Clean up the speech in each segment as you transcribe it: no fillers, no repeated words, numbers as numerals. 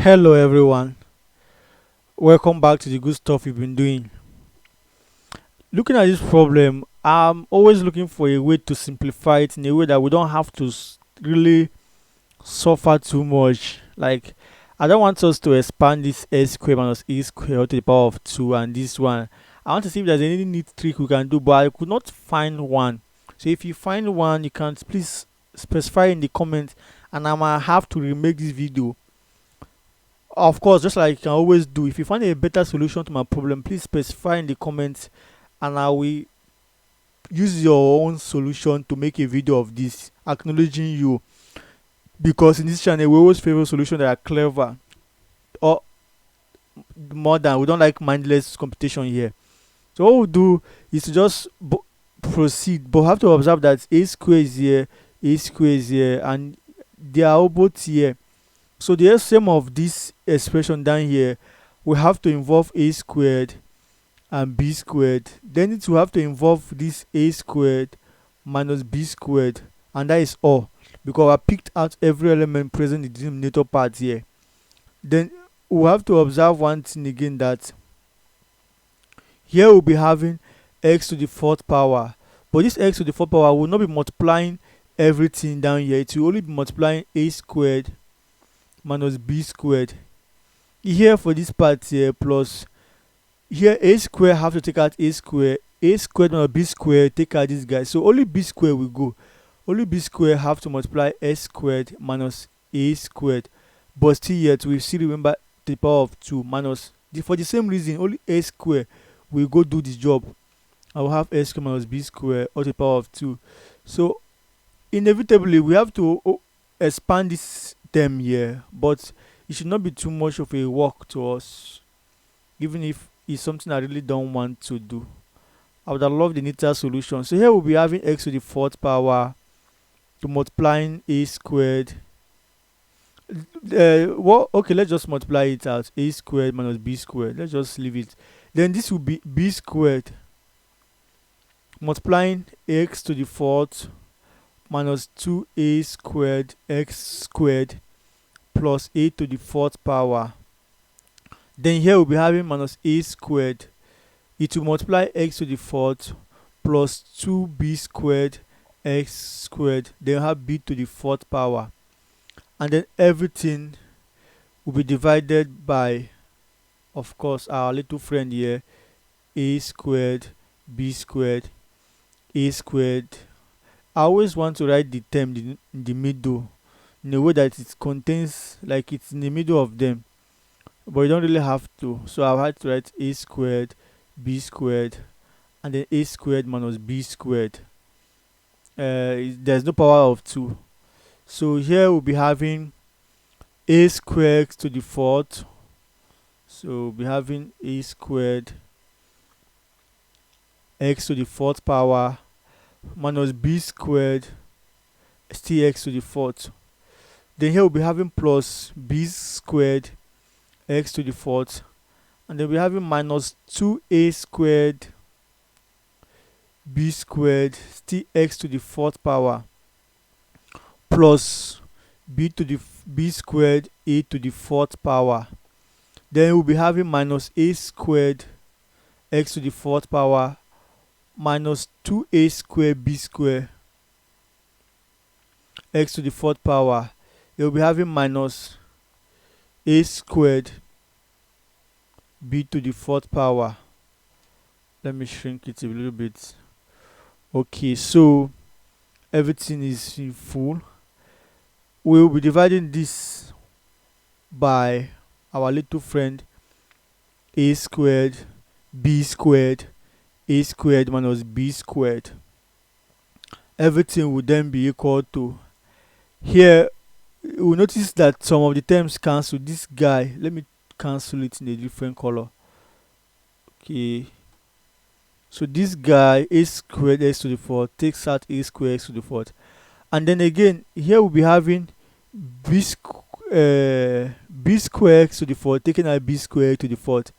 Hello everyone, welcome back to the good stuff we've been doing. Looking at this problem, I'm always looking for a way to simplify it in a way that we don't have to really suffer too much. Like, I don't want us to expand this s square minus a square to the power of 2 and this one. I want to see if there's any neat trick we can do, but I could not find one. So if you find one, you can please specify in the comments, and I might have to remake this video. Of course, just like you can always do, if you find a better solution to my problem, please specify in the comments and I will use your own solution to make a video of this acknowledging you, because in this channel we always favor solutions that are clever or more than we don't like mindless competition here. So what we'll do is to just proceed, but have to observe that a square is here, a square is here, and they are all both here. So the sum of this expression down here will have to involve a squared and b squared. Then it will have to involve this a squared minus b squared, and that is all, because I picked out every element present in the denominator part here. Then we'll have to observe one thing again, that here we'll be having x to the fourth power, but this x to the fourth power will not be multiplying everything down here. It will only be multiplying a squared minus b squared here for this part here, plus here a square have to take out a squared minus b squared, take out this guy, so only b squared will go. Only b squared have to multiply s squared minus a squared, but still yet we still remember the power of 2 minus for the same reason only a square will go do this job. I will have s squared minus b squared or the power of 2. So inevitably we have to expand this term here, but it should not be too much of a work to us, even if it's something I really don't want to do. I would have loved the neater solution. So here we'll be having x to the fourth power to multiplying a squared. Okay, let's just multiply it out, a squared minus b squared, let's just leave it. Then this will be b squared multiplying x to the fourth minus 2a squared x squared plus a to the fourth power. Then here we'll be having minus a squared. It will multiply x to the fourth plus 2b squared x squared. Then we'll have b to the fourth power. And then everything will be divided by, of course, our little friend here, a squared, b squared, a squared. I always want to write the term in the middle in a way that it contains, like it's in the middle of them, but you don't really have to. So I've had to write a squared, b squared, and then a squared minus b squared. There's no power of 2. So here we'll be having a squared to the fourth. So we'll be having a squared x to the fourth power minus b squared still x to the fourth. Then here we'll be having plus b squared x to the fourth, and then we're having minus 2a squared b squared still x to the fourth power plus b to the b squared a to the fourth power. Then we'll be having minus a squared x to the fourth power minus 2a squared b squared x to the fourth power. You'll be having minus a squared b to the fourth power. Let me shrink it a little bit. Okay, so everything is in full. We'll be dividing this by our little friend a squared b squared a squared minus b squared. Everything will then be equal to, here you will notice that some of the terms cancel. This guy, let me cancel it in a different color. Okay, so this guy a squared x to the fourth takes out a squared x to the fourth, and then again here we'll be having b squared x to the fourth taking out b squared to the fourth.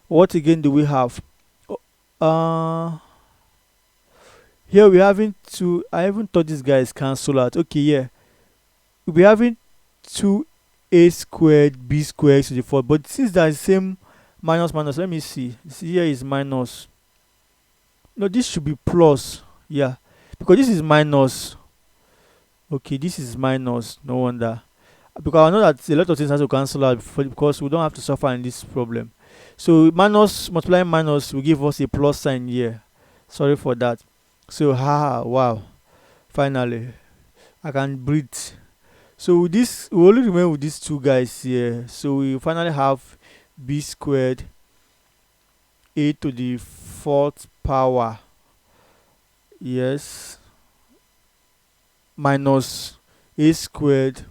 What again do we have? Here we're having I even thought this guy is cancel out. Okay, yeah, we'll be having 2 a squared b squared x to the fourth. But since there's same minus minus, let me see here is minus. No, this should be plus. Yeah, because this is minus. Okay, this is minus. No wonder. Because I know that a lot of things has to cancel out because we don't have to suffer in this problem. So minus multiplying minus will give us a plus sign here. Sorry for that. So wow. Finally, I can breathe. So with this, we only remain with these two guys here. So we finally have b squared a to the fourth power. Yes. Minus a squared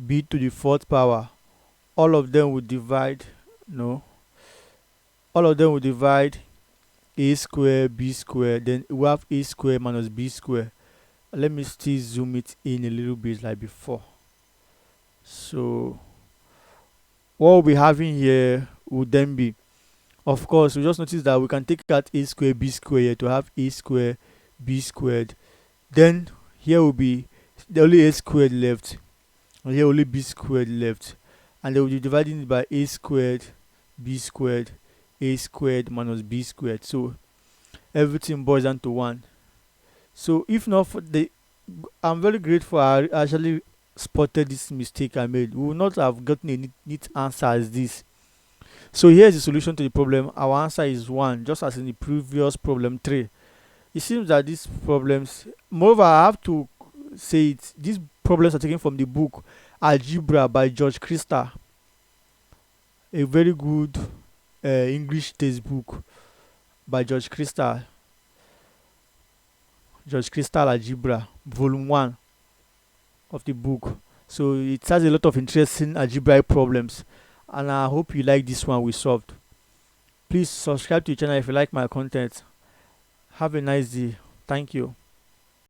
b to the fourth power. All of them will divide. No. All of them will divide a square b square. Then we have a square minus b square. Let me still zoom it in a little bit like before. So what we'll be having here would then be, of course, we just notice that we can take out a square b square here to have a square b squared. Then here will be the only a squared left, and here only b squared left, and they will be dividing it by a squared minus b squared. So everything boils down to 1. So if not for I'm very grateful I actually spotted this mistake I made. We would not have gotten a neat answer as this. So here's the solution to the problem. Our answer is 1, just as in the previous problem 3. It seems that these problems, moreover, I have to say it, these problems are taken from the book Algebra by George Christa, a very good English textbook by George Christa. George Christa Algebra, volume 1 of the book. So it has a lot of interesting algebraic problems, and I hope you like this one we solved. Please subscribe to the channel if you like my content. Have a nice day. Thank you.